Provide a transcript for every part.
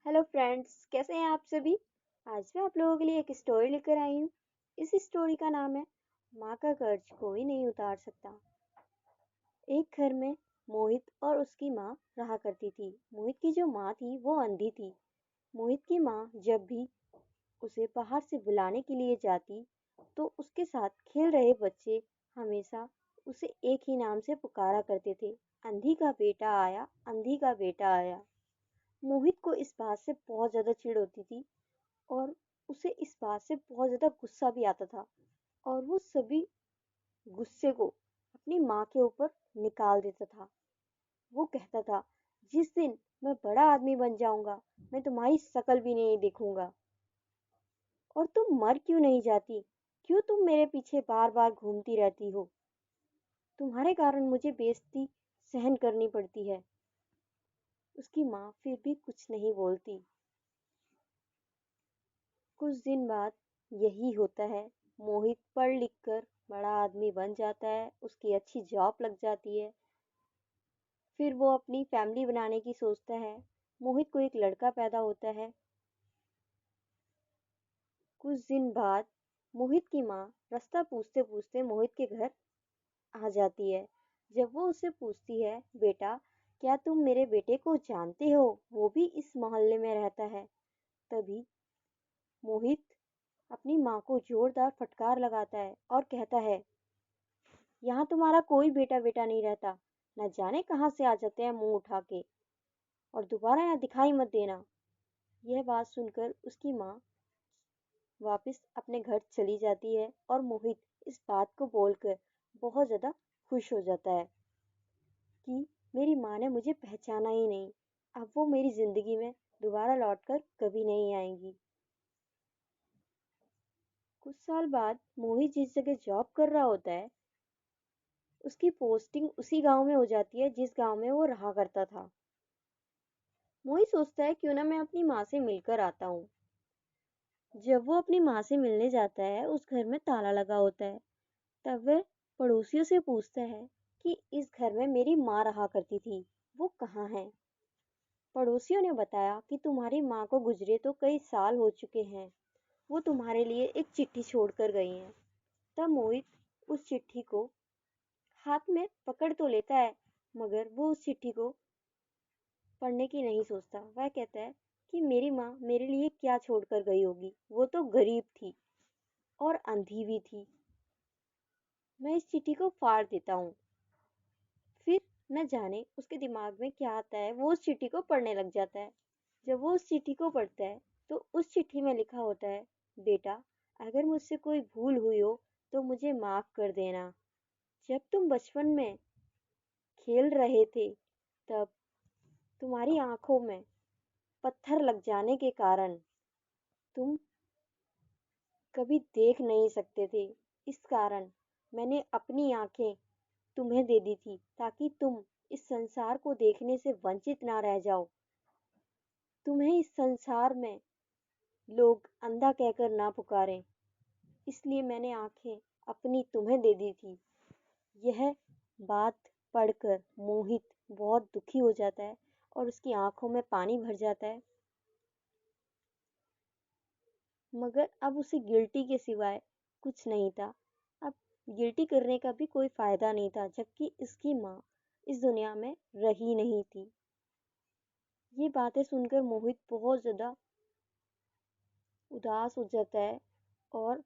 Hello friends, कैसे हैं आप सभी। आज मैं आप लोगों के लिए एक स्टोरी लेकर आई हूँ। इस स्टोरी का नाम है माँ का कर्ज कोई नहीं उतार सकता। एक घर में मोहित और उसकी माँ रहा करती थी। मोहित की जो माँ थी वो अंधी थी। मोहित की माँ जब भी उसे बाहर से बुलाने के लिए जाती तो उसके साथ खेल रहे बच्चे हमेशा उसे एक ही नाम से पुकारा करते थे, अंधी का बेटा आया, अंधी का बेटा आया। मोहित को इस बात से बहुत ज्यादा चिढ़ होती थी और उसे इस बात से बहुत ज्यादा गुस्सा भी आता था और वो सभी गुस्से को अपनी माँ के ऊपर निकाल देता था। वो कहता था, जिस दिन मैं बड़ा आदमी बन जाऊंगा मैं तुम्हारी शकल भी नहीं देखूंगा। और तुम मर क्यों नहीं जाती, क्यों तुम मेरे पीछे बार बार घूमती रहती हो। तुम्हारे कारण मुझे बेइज्जती सहन करनी पड़ती है। उसकी माँ फिर भी कुछ नहीं बोलती। कुछ दिन बाद यही होता है। मोहित पढ़ लिख कर बड़ा आदमी बन जाता है, उसकी अच्छी जॉब लग जाती है। फिर वो अपनी फैमिली बनाने की सोचता है। मोहित को एक लड़का पैदा होता है। कुछ दिन बाद मोहित की माँ रास्ता पूछते पूछते मोहित के घर आ जाती है। जब वो उससे पूछती है, बेटा क्या तुम मेरे बेटे को जानते हो, वो भी इस मोहल्ले में रहता है। तभी मोहित अपनी माँ को जोरदार फटकार लगाता है और कहता है, यहाँ तुम्हारा कोई बेटा बेटा नहीं रहता। न जाने कहाँ से आ जाते हैं मुंह उठा के, और दोबारा यहाँ दिखाई मत देना। यह बात सुनकर उसकी माँ वापस अपने घर चली जाती है और मोहित इस बात को बोलकर बहुत ज्यादा खुश हो जाता है कि मेरी माँ ने मुझे पहचाना ही नहीं, अब वो मेरी जिंदगी में दोबारा लौटकर कभी नहीं आएंगी। कुछ साल बाद मोहित जिस जगह जॉब कर रहा होता है उसकी पोस्टिंग उसी गांव में हो जाती है जिस गांव में वो रहा करता था। मोहित सोचता है क्यों ना मैं अपनी माँ से मिलकर आता हूँ। जब वो अपनी माँ से मिलने जाता है उस घर में ताला लगा होता है। तब वह पड़ोसियों से पूछता है कि इस घर में मेरी माँ रहा करती थी, वो कहाँ है। पड़ोसियों ने बताया कि तुम्हारी माँ को गुजरे तो कई साल हो चुके हैं, वो तुम्हारे लिए एक चिट्ठी छोड़कर गई हैं। तब मोहित उस चिट्ठी को हाथ में पकड़ तो लेता है, मगर वो उस चिट्ठी को पढ़ने की नहीं सोचता। वह कहता है कि मेरी माँ मेरे लिए क्या छोड़कर गई होगी, वो तो गरीब थी और अंधी भी थी। मैं इस चिट्ठी को फाड़ देता हूँ। फिर न जाने उसके दिमाग में क्या आता है, वो उस चिट्ठी को पढ़ने लग जाता है। जब वो उस चिट्ठी को पढ़ता है तो उस चिट्ठी में लिखा होता है, बेटा अगर मुझसे कोई भूल हुई हो तो मुझे माफ कर देना। जब तुम बचपन में खेल रहे थे तब तुम्हारी आंखों में पत्थर लग जाने के कारण तुम कभी देख नहीं सकते थे। इस कारण मैंने अपनी आंखें तुम्हें दे दी थी ताकि तुम इस संसार को देखने से वंचित ना रह जाओ। तुम्हें इस संसार में लोग अंधा कहकर ना पुकारें, इसलिए मैंने आंखें अपनी तुम्हें दे दी थी। यह बात पढ़कर मोहित बहुत दुखी हो जाता है और उसकी आंखों में पानी भर जाता है। मगर अब उसे गिल्टी के सिवाय कुछ नहीं था। अब गिल्टी करने का भी कोई फायदा नहीं था, जबकि इसकी माँ इस दुनिया में रही नहीं थी। ये बातें सुनकर मोहित बहुत ज्यादा उदास हो जाता है और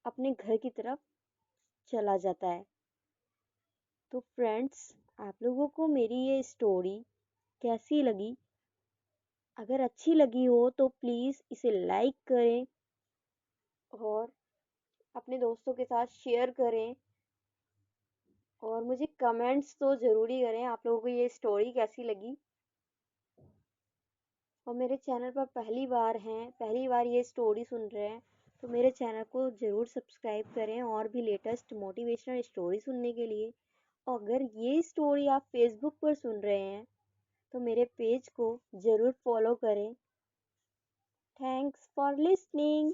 अपने घर की तरफ चला जाता है। तो फ्रेंड्स, आप लोगों को मेरी ये स्टोरी कैसी लगी। अगर अच्छी लगी हो तो प्लीज़ इसे लाइक करें और अपने दोस्तों के साथ शेयर करें और मुझे कमेंट्स तो ज़रूरी करें आप लोगों को ये स्टोरी कैसी लगी। और मेरे चैनल पर पहली बार ये स्टोरी सुन रहे हैं तो मेरे चैनल को ज़रूर सब्सक्राइब करें और भी लेटेस्ट मोटिवेशनल स्टोरी सुनने के लिए। और अगर ये स्टोरी आप फेसबुक पर सुन रहे हैं तो मेरे पेज को ज़रूर फॉलो करें। Thanks for listening.